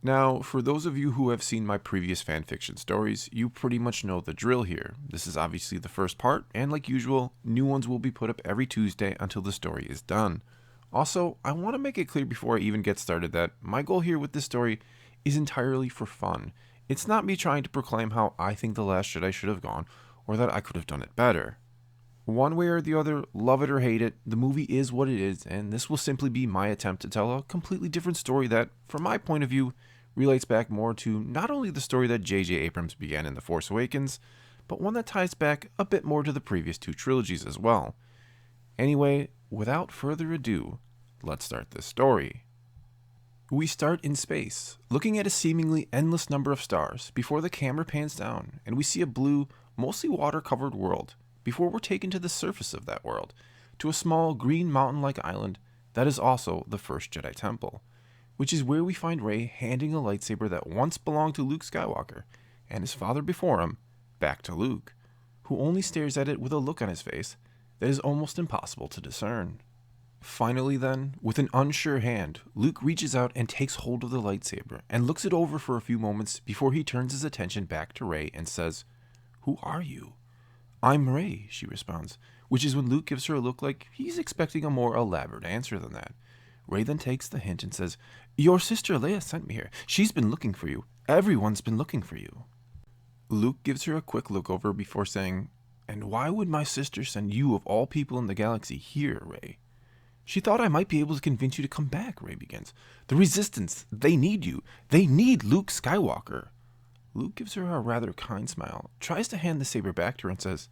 Now, for those of you who have seen my previous fanfiction stories, you pretty much know the drill here. This is obviously the first part, and like usual, new ones will be put up every Tuesday until the story is done. Also, I want to make it clear before I even get started that my goal here with this story is entirely for fun. It's not me trying to proclaim how I think The Last Jedi should have gone, or that I could have done it better. One way or the other, love it or hate it, the movie is what it is, and this will simply be my attempt to tell a completely different story that, from my point of view, relates back more to not only the story that J.J. Abrams began in The Force Awakens, but one that ties back a bit more to the previous two trilogies as well. Anyway, without further ado, let's start this story. We start in space, looking at a seemingly endless number of stars before the camera pans down and we see a blue, mostly water-covered world before we're taken to the surface of that world, to a small green mountain-like island that is also the first Jedi Temple, which is where we find Rey handing a lightsaber that once belonged to Luke Skywalker, and his father before him, back to Luke, who only stares at it with a look on his face that is almost impossible to discern. Finally then, with an unsure hand, Luke reaches out and takes hold of the lightsaber and looks it over for a few moments before he turns his attention back to Rey and says, "Who are you?" "I'm Rey," she responds, which is when Luke gives her a look like he's expecting a more elaborate answer than that. Rey then takes the hint and says, "Your sister Leia sent me here. She's been looking for you. Everyone's been looking for you." Luke gives her a quick look over before saying, "And why would my sister send you of all people in the galaxy here, Rey?" "She thought I might be able to convince you to come back," Rey begins. "The Resistance, they need you. They need Luke Skywalker." Luke gives her a rather kind smile, tries to hand the saber back to her and says,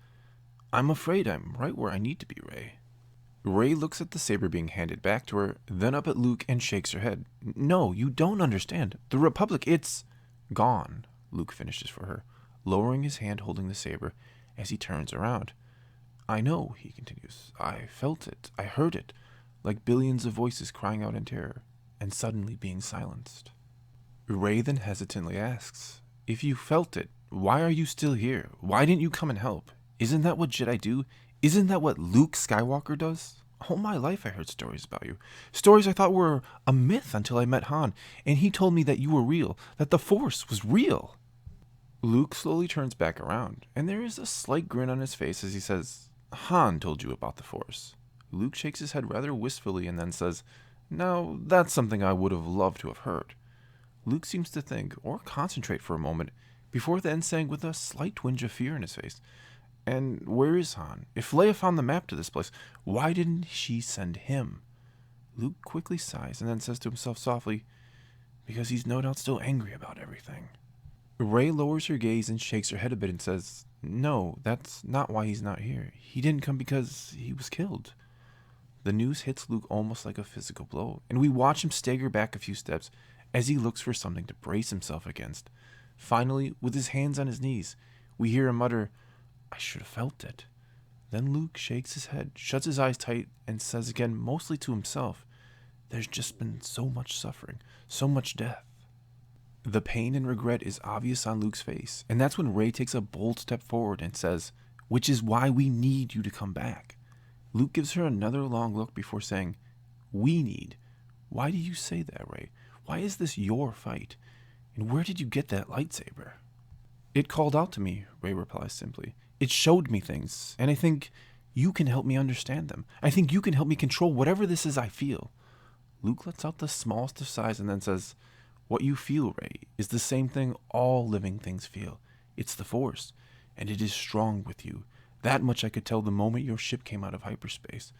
"I'm afraid I'm right where I need to be, Rey." Rey looks at the saber being handed back to her, then up at Luke and shakes her head. "No, you don't understand. The Republic, it's gone," Luke finishes for her, lowering his hand holding the saber as he turns around. "I know," he continues. "I felt it. I heard it. Like billions of voices crying out in terror, and suddenly being silenced." Rey then hesitantly asks, "If you felt it, why are you still here? Why didn't you come and help? Isn't that what Jedi do? Isn't that what Luke Skywalker does? All my life I heard stories about you. Stories I thought were a myth until I met Han, and he told me that you were real, that the Force was real." Luke slowly turns back around, and there is a slight grin on his face as he says, "Han told you about the Force." Luke shakes his head rather wistfully and then says, "Now, that's something I would have loved to have heard." Luke seems to think, or concentrate for a moment, before then saying with a slight twinge of fear in his face, "And where is Han? If Leia found the map to this place, why didn't she send him?" Luke quickly sighs and then says to himself softly, "Because he's no doubt still angry about everything." Rey lowers her gaze and shakes her head a bit and says, "No, that's not why he's not here. He didn't come because he was killed." The news hits Luke almost like a physical blow, and we watch him stagger back a few steps as he looks for something to brace himself against. Finally, with his hands on his knees, we hear him mutter, "I should have felt it." Then Luke shakes his head, shuts his eyes tight, and says again, mostly to himself, "There's just been so much suffering, so much death." The pain and regret is obvious on Luke's face, and that's when Rey takes a bold step forward and says, "Which is why we need you to come back." Luke gives her another long look before saying, "We need. Why do you say that, Rey? Why is this your fight? And where did you get that lightsaber?" "It called out to me," Rey replies simply. "It showed me things, and I think you can help me understand them. I think you can help me control whatever this is I feel." Luke lets out the smallest of sighs and then says, "What you feel, Rey, is the same thing all living things feel. It's the Force, and it is strong with you. That much I could tell the moment your ship came out of hyperspace.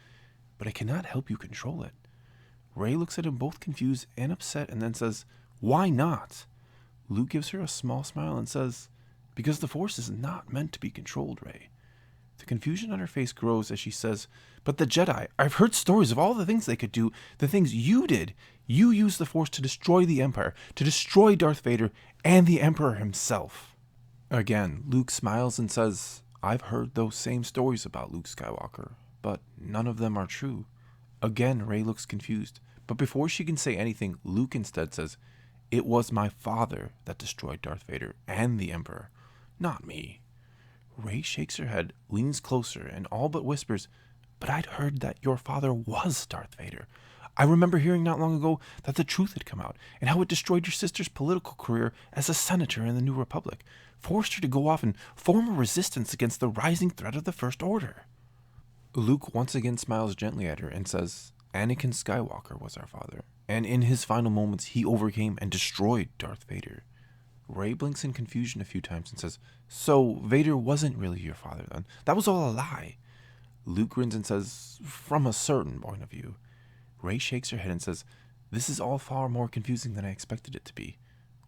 But I cannot help you control it." Rey looks at him both confused and upset and then says, "Why not?" Luke gives her a small smile and says, "Because the Force is not meant to be controlled, Rey." The confusion on her face grows as she says, "But the Jedi, I've heard stories of all the things they could do, the things you did. You used the Force to destroy the Empire, to destroy Darth Vader and the Emperor himself." Again, Luke smiles and says, "I've heard those same stories about Luke Skywalker, but none of them are true." Again, Rey looks confused, but before she can say anything, Luke instead says, "It was my father that destroyed Darth Vader and the Emperor, not me." Rey shakes her head, leans closer, and all but whispers, "But I'd heard that your father was Darth Vader. I remember hearing not long ago that the truth had come out, and how it destroyed your sister's political career as a senator in the New Republic, forced her to go off and form a resistance against the rising threat of the First Order. Luke once again smiles gently at her and says, Anakin Skywalker was our father, and in his final moments he overcame and destroyed Darth Vader. Rey blinks in confusion a few times and says, So Vader wasn't really your father then? That was all a lie. Luke grins and says, From a certain point of view. Rey shakes her head and says, This is all far more confusing than I expected it to be.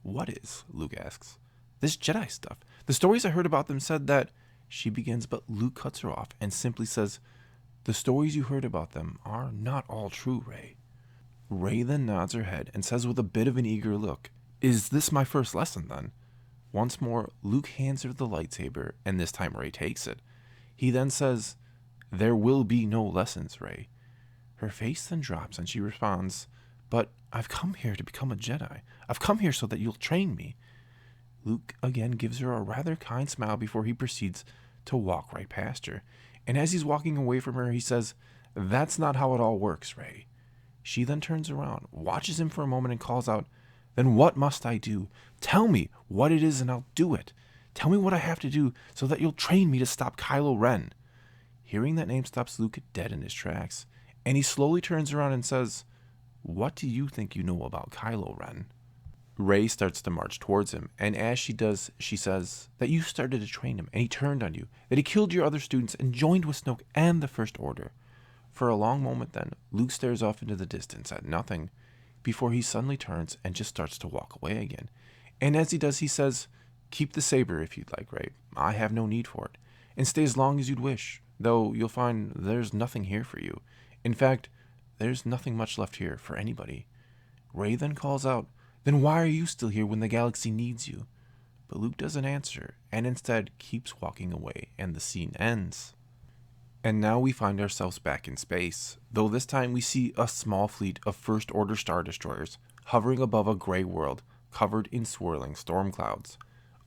What is? Luke asks. This Jedi stuff. The stories I heard about them said that... She begins, but Luke cuts her off and simply says, The stories you heard about them are not all true, Rey. Rey then nods her head and says with a bit of an eager look, Is this my first lesson then? Once more, Luke hands her the lightsaber, and this time Rey takes it. He then says, There will be no lessons, Rey. Her face then drops and she responds, But I've come here to become a Jedi. I've come here so that you'll train me. Luke again gives her a rather kind smile before he proceeds to walk right past her. And as he's walking away from her, he says, That's not how it all works, Rey. She then turns around, watches him for a moment and calls out, Then what must I do? Tell me what it is and I'll do it. Tell me what I have to do so that you'll train me to stop Kylo Ren. Hearing that name stops Luke dead in his tracks, and he slowly turns around and says, What do you think you know about Kylo Ren? Rey starts to march towards him, and as she does, she says that you started to train him, and he turned on you, that he killed your other students and joined with Snoke and the First Order. For a long moment then, Luke stares off into the distance at nothing, before he suddenly turns and just starts to walk away again. And as he does, he says, Keep the saber if you'd like, Rey. I have no need for it. And stay as long as you'd wish, though you'll find there's nothing here for you. In fact, there's nothing much left here for anybody. Rey then calls out, Then why are you still here when the galaxy needs you? But Luke doesn't answer, and instead keeps walking away, and the scene ends. And now we find ourselves back in space, though this time we see a small fleet of First Order Star Destroyers hovering above a gray world covered in swirling storm clouds.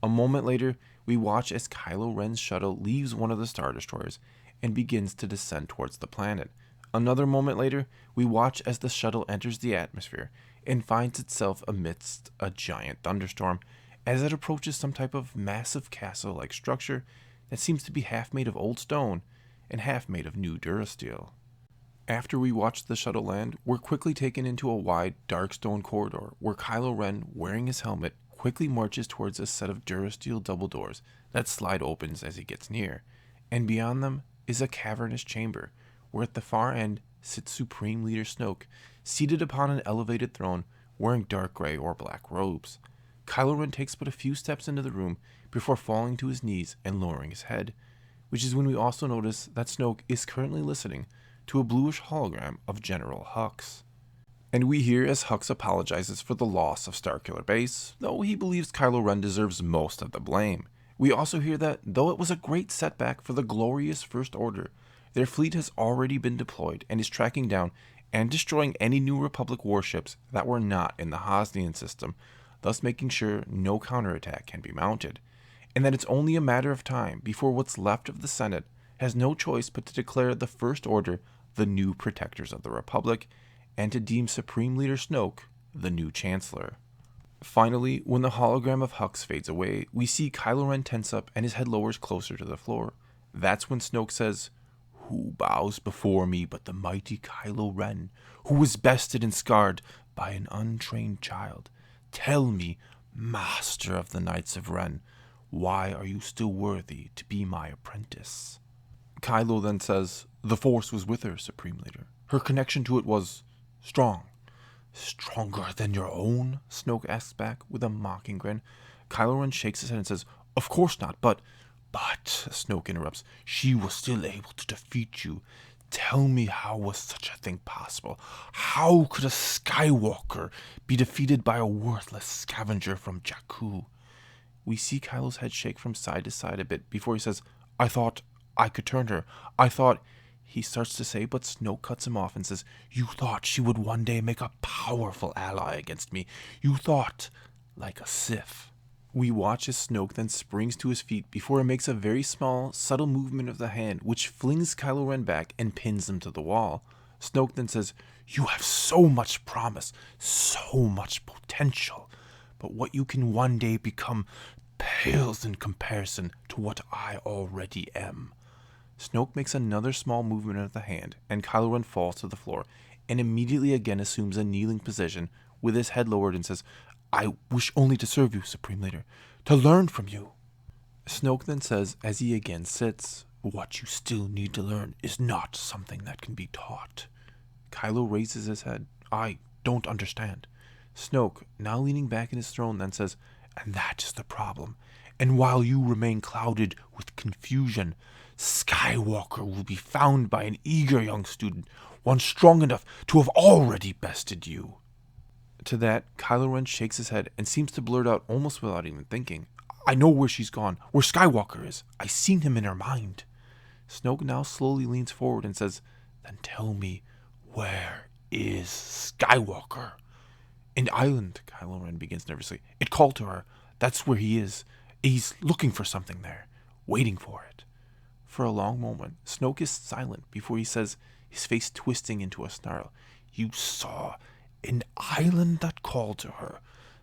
A moment later, we watch as Kylo Ren's shuttle leaves one of the Star Destroyers and begins to descend towards the planet. Another moment later, we watch as the shuttle enters the atmosphere and finds itself amidst a giant thunderstorm as it approaches some type of massive castle-like structure that seems to be half made of old stone and half made of new Durasteel. After we watch the shuttle land, we're quickly taken into a wide, dark stone corridor where Kylo Ren, wearing his helmet, quickly marches towards a set of Durasteel double doors that slide open as he gets near, and beyond them is a cavernous chamber where at the far end sits Supreme Leader Snoke, seated upon an elevated throne wearing dark gray or black robes. Kylo Ren takes but a few steps into the room before falling to his knees and lowering his head, which is when we also notice that Snoke is currently listening to a bluish hologram of General Hux. And we hear as Hux apologizes for the loss of Starkiller Base, though he believes Kylo Ren deserves most of the blame. We also hear that, though it was a great setback for the glorious First Order, their fleet has already been deployed and is tracking down and destroying any New Republic warships that were not in the Hosnian system, thus making sure no counterattack can be mounted, and that it's only a matter of time before what's left of the Senate has no choice but to declare the First Order the new protectors of the Republic, and to deem Supreme Leader Snoke the new Chancellor. Finally, when the hologram of Hux fades away, we see Kylo Ren tense up and his head lowers closer to the floor. That's when Snoke says, Who bows before me but the mighty Kylo Ren, who was bested and scarred by an untrained child? Tell me, Master of the Knights of Ren, why are you still worthy to be my apprentice? Kylo then says, The Force was with her, Supreme Leader. Her connection to it was strong. Stronger than your own? Snoke asks back with a mocking grin. Kylo Ren shakes his head and says, Of course not, but, Snoke interrupts, she was still able to defeat you. Tell me, how was such a thing possible? How could a Skywalker be defeated by a worthless scavenger from Jakku? We see Kylo's head shake from side to side a bit before he says, I thought I could turn her. I thought... He starts to say, but Snoke cuts him off and says, You thought she would one day make a powerful ally against me. You thought, like a Sith. We watch as Snoke then springs to his feet before he makes a very small, subtle movement of the hand which flings Kylo Ren back and pins him to the wall. Snoke then says, You have so much promise, so much potential, but what you can one day become pales in comparison to what I already am. Snoke makes another small movement of the hand, and Kylo Ren falls to the floor, and immediately again assumes a kneeling position with his head lowered and says, I wish only to serve you, Supreme Leader, to learn from you. Snoke then says, as he again sits, what you still need to learn is not something that can be taught. Kylo raises his head. I don't understand. Snoke, now leaning back in his throne, then says, and that is the problem. And while you remain clouded with confusion, Skywalker will be found by an eager young student, one strong enough to have already bested you. To that, Kylo Ren shakes his head and seems to blurt out almost without even thinking, I know where she's gone, where Skywalker is. I seen him in her mind. Snoke now slowly leans forward and says, then tell me, where is Skywalker? An island, Kylo Ren begins nervously. It called to her. That's where he is. He's looking for something there, waiting for it. For a long moment, Snoke is silent before he says, his face twisting into a snarl, you saw an island that called to her.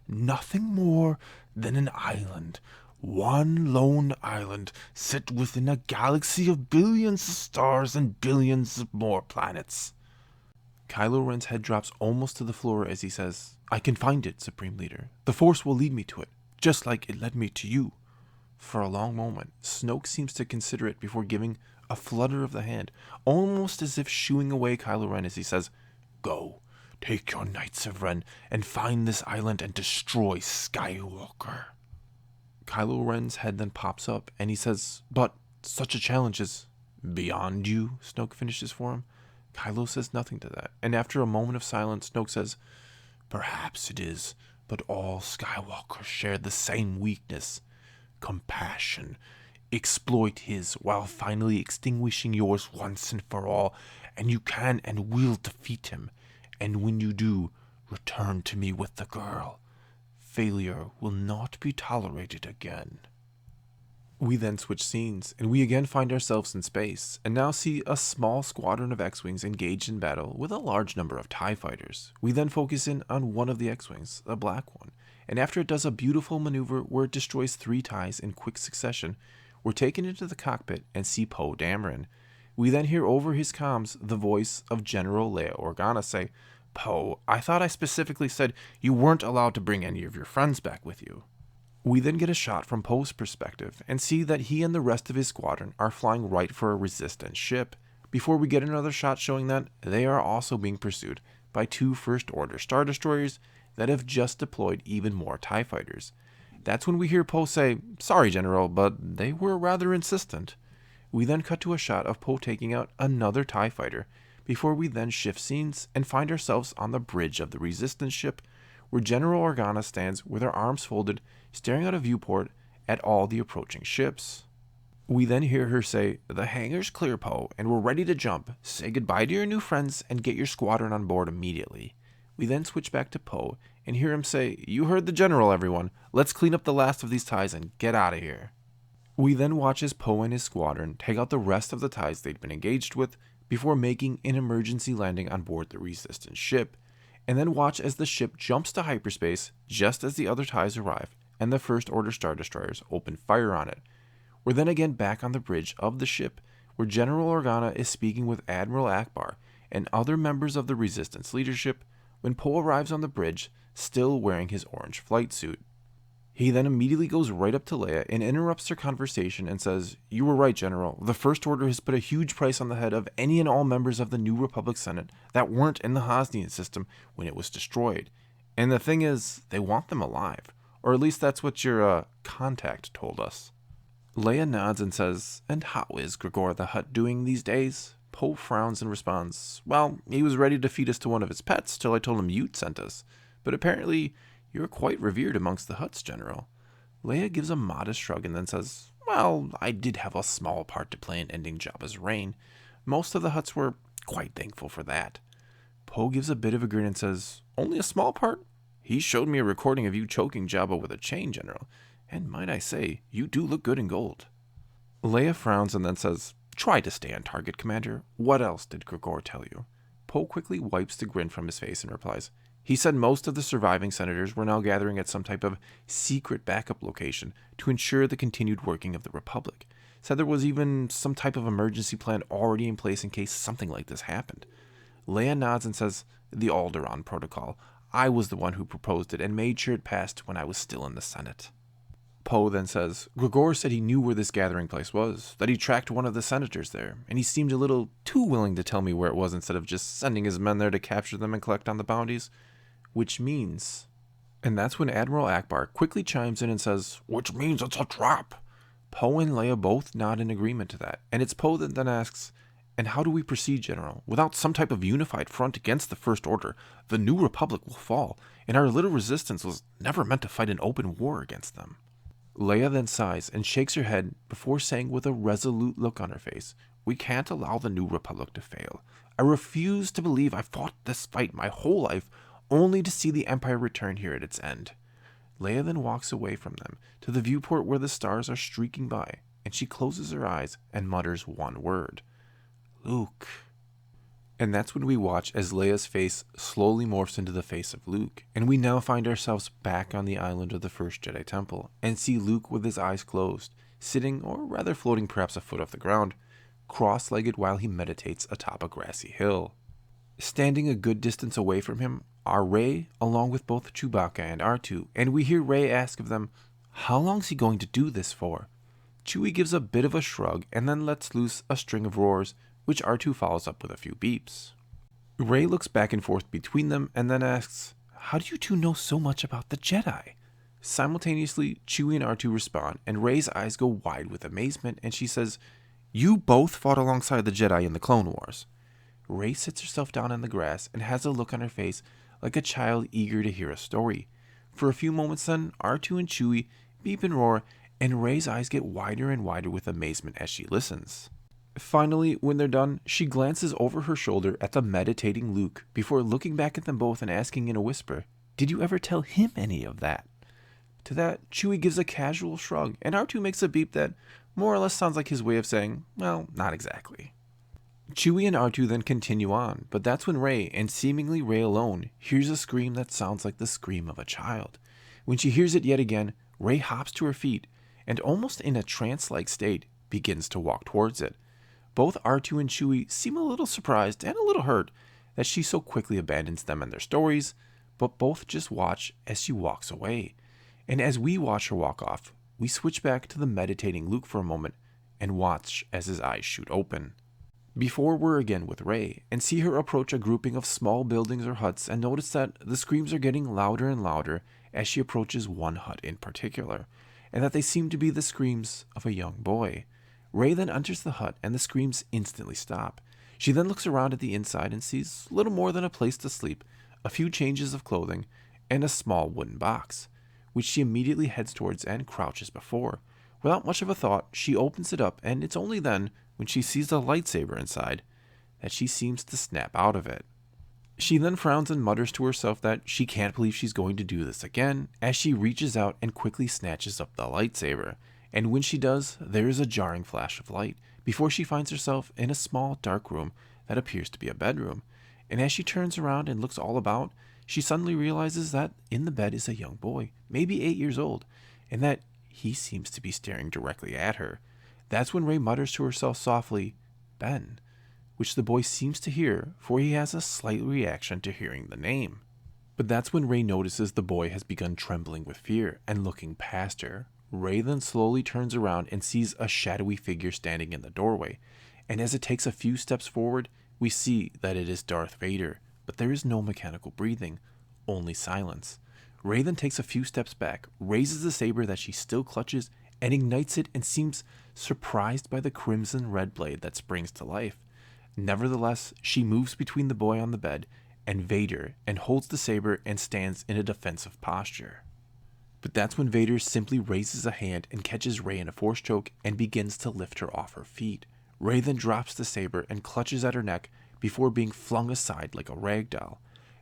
Nothing more than an island. One lone island set within a galaxy of billions of stars and billions of more planets. Kylo Ren's head drops almost to the floor as he says, I can find it, Supreme Leader. The Force will lead me to it, just like it led me to you. For a long moment, Snoke seems to consider it before giving a flutter of the hand, almost as if shooing away Kylo Ren as he says, go, take your Knights of Ren and find this island and destroy Skywalker. Kylo Ren's head then pops up and he says, but such a challenge is beyond you, Snoke finishes for him. Kylo says nothing to that, and after a moment of silence, Snoke says, perhaps it is, but all Skywalkers share the same weakness. Compassion. Exploit his while finally extinguishing yours once and for all, and you can and will defeat him. And when you do, return to me with the girl. Failure will not be tolerated again. We then switch scenes, and we again find ourselves in space, and now see a small squadron of X-Wings engaged in battle with a large number of TIE fighters. We then focus in on one of the X-Wings, the black one, and after it does a beautiful maneuver where it destroys 3 TIEs in quick succession, we're taken into the cockpit and see Poe Dameron. We then hear over his comms the voice of General Leia Organa say, Poe, I thought I specifically said you weren't allowed to bring any of your friends back with you. We then get a shot from Poe's perspective and see that he and the rest of his squadron are flying right for a Resistance ship, before we get another shot showing that they are also being pursued by 2 First Order Star Destroyers that have just deployed even more TIE fighters. That's when we hear Poe say, sorry General, but they were rather insistent. We then cut to a shot of Poe taking out another TIE fighter, before we then shift scenes and find ourselves on the bridge of the Resistance ship, where General Organa stands with her arms folded, staring out a viewport at all the approaching ships. We then hear her say, the hangar's clear, Poe, and we're ready to jump. Say goodbye to your new friends and get your squadron on board immediately. We then switch back to Poe and hear him say, you heard the General, everyone. Let's clean up the last of these TIEs and get out of here. We then watch as Poe and his squadron take out the rest of the TIEs they'd been engaged with before making an emergency landing on board the Resistance ship, and then watch as the ship jumps to hyperspace just as the other TIEs arrive and the First Order Star Destroyers open fire on it. We're then again back on the bridge of the ship, where General Organa is speaking with Admiral Akbar and other members of the Resistance leadership when Poe arrives on the bridge, still wearing his orange flight suit. He then immediately goes right up to Leia and interrupts their conversation and says, you were right, General. The First Order has put a huge price on the head of any and all members of the New Republic Senate that weren't in the Hosnian system when it was destroyed. And the thing is, they want them alive. Or at least that's what your, contact told us. Leia nods and says, and how is Gregor the Hutt doing these days? Poe frowns and responds, well, he was ready to feed us to one of his pets till I told him you'd sent us. But apparently, you're quite revered amongst the Hutts, General. Leia gives a modest shrug and then says, well, I did have a small part to play in ending Jabba's reign. Most of the Hutts were quite thankful for that. Poe gives a bit of a grin and says, only a small part? He showed me a recording of you choking Jabba with a chain, General. And might I say, you do look good in gold. Leia frowns and then says, try to stay on target, Commander. What else did Gregor tell you? Poe quickly wipes the grin from his face and replies, he said most of the surviving senators were now gathering at some type of secret backup location to ensure the continued working of the Republic. Said there was even some type of emergency plan already in place in case something like this happened. Leia nods and says, the Alderaan Protocol. I was the one who proposed it and made sure it passed when I was still in the Senate. Poe then says, Gregor said he knew where this gathering place was, that he tracked one of the senators there, and he seemed a little too willing to tell me where it was instead of just sending his men there to capture them and collect on the bounties. Which means... And that's when Admiral Akbar quickly chimes in and says, which means it's a trap. Poe and Leia both nod in agreement to that, and it's Poe that then asks, and how do we proceed, General? Without some type of unified front against the First Order, the New Republic will fall, and our little resistance was never meant to fight an open war against them. Leia then sighs and shakes her head before saying with a resolute look on her face, we can't allow the New Republic to fail. I refuse to believe I fought this fight my whole life only to see the Empire return here at its end. Leia then walks away from them to the viewport where the stars are streaking by, and she closes her eyes and mutters one word. Luke. And that's when we watch as Leia's face slowly morphs into the face of Luke, and we now find ourselves back on the island of the First Jedi Temple, and see Luke with his eyes closed, sitting, or rather floating perhaps a foot off the ground, cross-legged while he meditates atop a grassy hill. Standing a good distance away from him are Rey, along with both Chewbacca and R2, and we hear Rey ask of them, how long's he going to do this for? Chewie gives a bit of a shrug and then lets loose a string of roars, which R2 follows up with a few beeps. Rey looks back and forth between them and then asks, how do you two know so much about the Jedi? Simultaneously, Chewie and R2 respond, and Rey's eyes go wide with amazement, and she says, you both fought alongside the Jedi in the Clone Wars. Rey sits herself down on the grass and has a look on her face like a child eager to hear a story. For a few moments then, R2 and Chewie beep and roar, and Rey's eyes get wider and wider with amazement as she listens. Finally, when they're done, she glances over her shoulder at the meditating Luke before looking back at them both and asking in a whisper, did you ever tell him any of that? To that, Chewie gives a casual shrug, and R2 makes a beep that more or less sounds like his way of saying, well, not exactly. Chewie and R2 then continue on, but that's when Rey, and seemingly Rey alone, hears a scream that sounds like the scream of a child. When she hears it yet again, Rey hops to her feet, and almost in a trance-like state, begins to walk towards it. Both R2 and Chewie seem a little surprised and a little hurt that she so quickly abandons them and their stories, but both just watch as she walks away. And as we watch her walk off, we switch back to the meditating Luke for a moment and watch as his eyes shoot open. Before we're again with Rey and see her approach a grouping of small buildings or huts and notice that the screams are getting louder and louder as she approaches one hut in particular, and that they seem to be the screams of a young boy. Rey then enters the hut and the screams instantly stop. She then looks around at the inside and sees little more than a place to sleep, a few changes of clothing, and a small wooden box, which she immediately heads towards and crouches before. Without much of a thought, she opens it up, and it's only then, when she sees a lightsaber inside, that she seems to snap out of it. She then frowns and mutters to herself that she can't believe she's going to do this again, as she reaches out and quickly snatches up the lightsaber. And when she does, there is a jarring flash of light, before she finds herself in a small dark room that appears to be a bedroom. And as she turns around and looks all about, she suddenly realizes that in the bed is a young boy, maybe 8 years old, and that he seems to be staring directly at her. That's when Rey mutters to herself softly, Ben, which the boy seems to hear, for he has a slight reaction to hearing the name. But that's when Rey notices the boy has begun trembling with fear and looking past her. Rey then slowly turns around and sees a shadowy figure standing in the doorway, and as it takes a few steps forward, we see that it is Darth Vader, but there is no mechanical breathing, only silence. Rey then takes a few steps back, raises the saber that she still clutches, and ignites it and seems surprised by the crimson red blade that springs to life. Nevertheless, she moves between the boy on the bed and Vader and holds the saber and stands in a defensive posture. But that's when Vader simply raises a hand and catches Rey in a force choke and begins to lift her off her feet. Rey then drops the saber and clutches at her neck before being flung aside like a rag doll.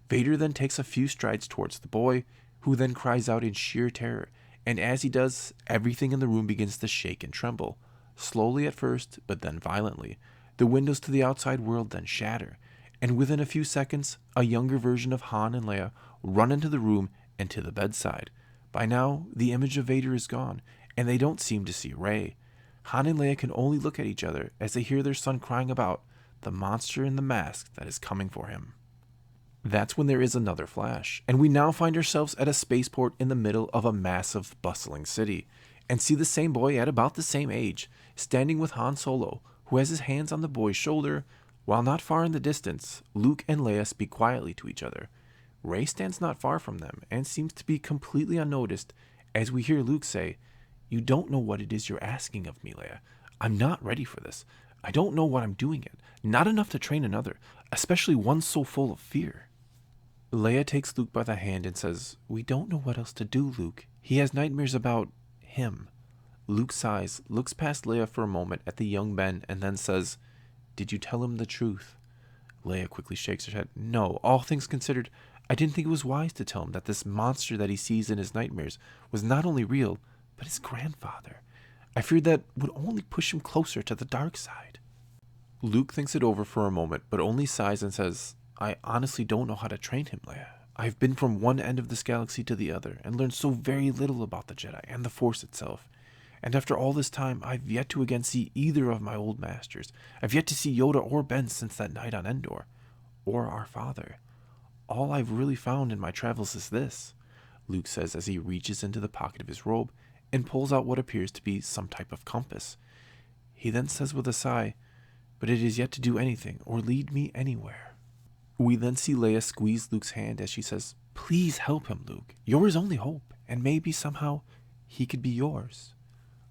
Vader then takes a few strides towards the boy, who then cries out in sheer terror, and as he does, everything in the room begins to shake and tremble, slowly at first, but then violently. The windows to the outside world then shatter, and within a few seconds, a younger version of Han and Leia run into the room and to the bedside. By now, the image of Vader is gone, and they don't seem to see Rey. Han and Leia can only look at each other as they hear their son crying about the monster in the mask that is coming for him. That's when there is another flash, and we now find ourselves at a spaceport in the middle of a massive, bustling city, and see the same boy at about the same age, standing with Han Solo, who has his hands on the boy's shoulder, while not far in the distance, Luke and Leia speak quietly to each other. Rey stands not far from them, and seems to be completely unnoticed, as we hear Luke say, "You don't know what it is you're asking of me, Leia. I'm not ready for this. I don't know what I'm doing yet. Not enough to train another, especially one so full of fear." Leia takes Luke by the hand and says, "We don't know what else to do, Luke. He has nightmares about him." Luke sighs, looks past Leia for a moment at the young Ben, and then says, "Did you tell him the truth?" Leia quickly shakes her head. "No, all things considered, I didn't think it was wise to tell him that this monster that he sees in his nightmares was not only real, but his grandfather. I feared that would only push him closer to the dark side." Luke thinks it over for a moment, but only sighs and says, "I honestly don't know how to train him, Leia. I've been from one end of this galaxy to the other, and learned so very little about the Jedi and the Force itself. And after all this time, I've yet to again see either of my old masters. I've yet to see Yoda or Ben since that night on Endor. Or our father. All I've really found in my travels is this," Luke says as he reaches into the pocket of his robe and pulls out what appears to be some type of compass. He then says with a sigh, "But it is yet to do anything or lead me anywhere." We then see Leia squeeze Luke's hand as she says, "Please help him, Luke. You're his only hope, and maybe somehow he could be yours."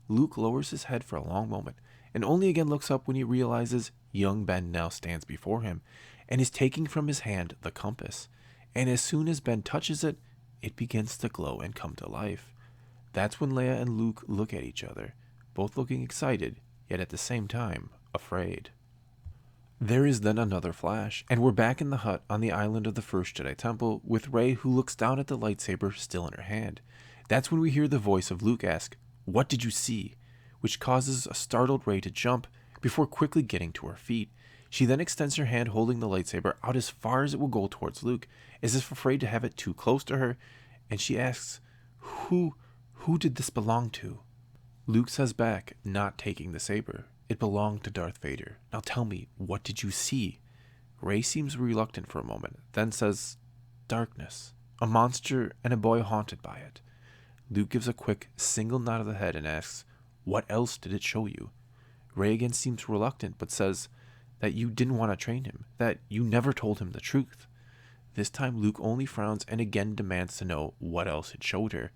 Luke lowers his head for a long moment, and only again looks up when he realizes young Ben now stands before him, and is taking from his hand the compass, and as soon as Ben touches it, it begins to glow and come to life. That's when Leia and Luke look at each other, both looking excited, yet at the same time, afraid. There is then another flash, and we're back in the hut on the island of the First Jedi Temple, with Rey who looks down at the lightsaber still in her hand. That's when we hear the voice of Luke ask, "What did you see?" which causes a startled Rey to jump, before quickly getting to her feet. She then extends her hand holding the lightsaber out as far as it will go towards Luke, as if afraid to have it too close to her, and she asks, Who did this belong to?" Luke says back, not taking the saber, "It belonged to Darth Vader. Now tell me, what did you see?" Rey seems reluctant for a moment, then says, "Darkness, a monster and a boy haunted by it." Luke gives a quick, single nod of the head and asks, "What else did it show you?" Rey again seems reluctant, but says that you didn't want to train him, that you never told him the truth. This time Luke only frowns and again demands to know what else it showed her.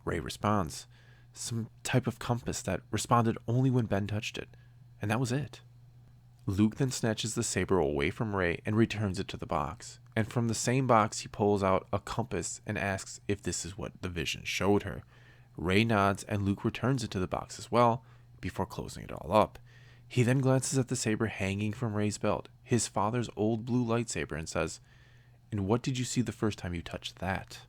Rey responds, "Some type of compass that responded only when Ben touched it, and that was it." Luke then snatches the saber away from Rey and returns it to the box, and from the same box he pulls out a compass and asks if this is what the vision showed her. Rey nods and Luke returns it to the box as well, before closing it all up. He then glances at the saber hanging from Rey's belt, his father's old blue lightsaber, and says, "And what did you see the first time you touched that?"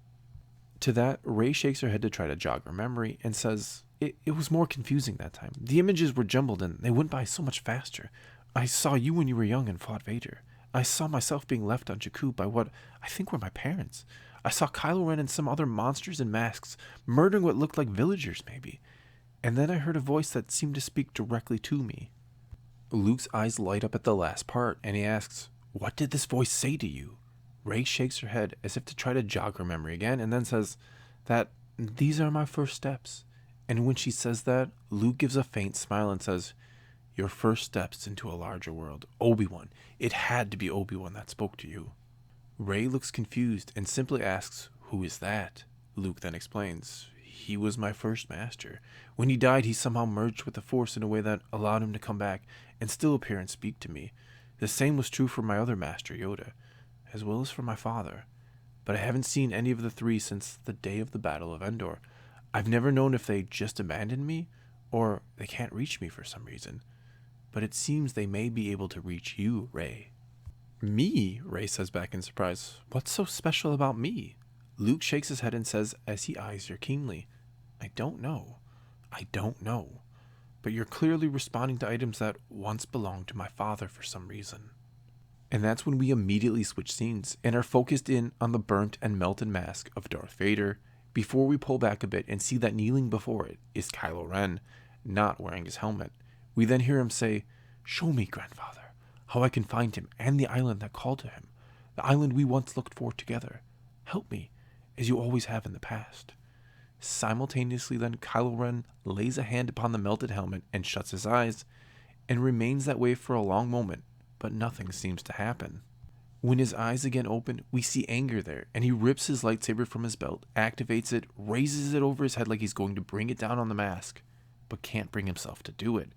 To that, Rey shakes her head to try to jog her memory and says, It was more confusing that time. The images were jumbled and they went by so much faster. I saw you when you were young and fought Vader. I saw myself being left on Jakku by what I think were my parents. I saw Kylo Ren and some other monsters in masks, murdering what looked like villagers maybe. And then I heard a voice that seemed to speak directly to me." Luke's eyes light up at the last part, and he asks, "What did this voice say to you?" Rey shakes her head as if to try to jog her memory again, and then says that these are my first steps. And when she says that, Luke gives a faint smile and says, "Your first steps into a larger world. Obi-Wan. It had to be Obi-Wan that spoke to you." Rey looks confused and simply asks, "Who is that?" Luke then explains, "He was my first master. When he died, he somehow merged with the Force in a way that allowed him to come back and still appear and speak to me. The same was true for my other master, Yoda, as well as for my father. But I haven't seen any of the three since the day of the Battle of Endor. I've never known if they just abandoned me, or they can't reach me for some reason. But it seems they may be able to reach you, Rey." "Me?" Rey says back in surprise. "What's so special about me?" Luke shakes his head and says as he eyes her keenly, I don't know. But you're clearly responding to items that once belonged to my father for some reason." And that's when we immediately switch scenes and are focused in on the burnt and melted mask of Darth Vader, before we pull back a bit and see that kneeling before it is Kylo Ren, not wearing his helmet. We then hear him say, "Show me, grandfather, how I can find him and the island that called to him, the island we once looked for together. Help me, as you always have in the past." Simultaneously then, Kylo Ren lays a hand upon the melted helmet and shuts his eyes, and remains that way for a long moment, but nothing seems to happen. When his eyes again open, we see anger there, and he rips his lightsaber from his belt, activates it, raises it over his head like he's going to bring it down on the mask, but can't bring himself to do it.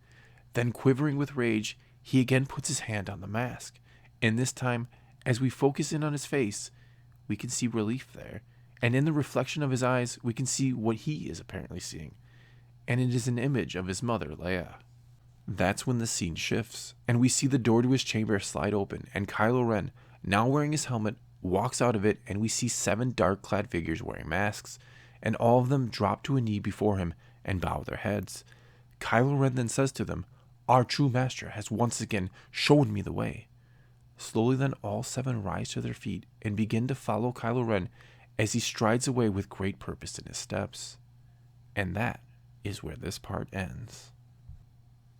Then, quivering with rage, he again puts his hand on the mask, and this time, as we focus in on his face, we can see relief there, and in the reflection of his eyes, we can see what he is apparently seeing, and it is an image of his mother, Leia. That's when the scene shifts, and we see the door to his chamber slide open, and Kylo Ren, now wearing his helmet, walks out of it, and we see 7 dark-clad figures wearing masks, and all of them drop to a knee before him and bow their heads. Kylo Ren then says to them, "Our true master has once again shown me the way." Slowly then all 7 rise to their feet and begin to follow Kylo Ren as he strides away with great purpose in his steps. And that is where this part ends.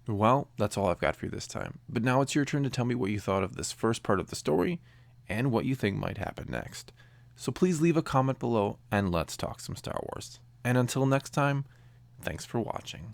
Well, that's all I've got for you this time, but now it's your turn to tell me what you thought of this first part of the story and what you think might happen next. So please leave a comment below and let's talk some Star Wars. And until next time, thanks for watching.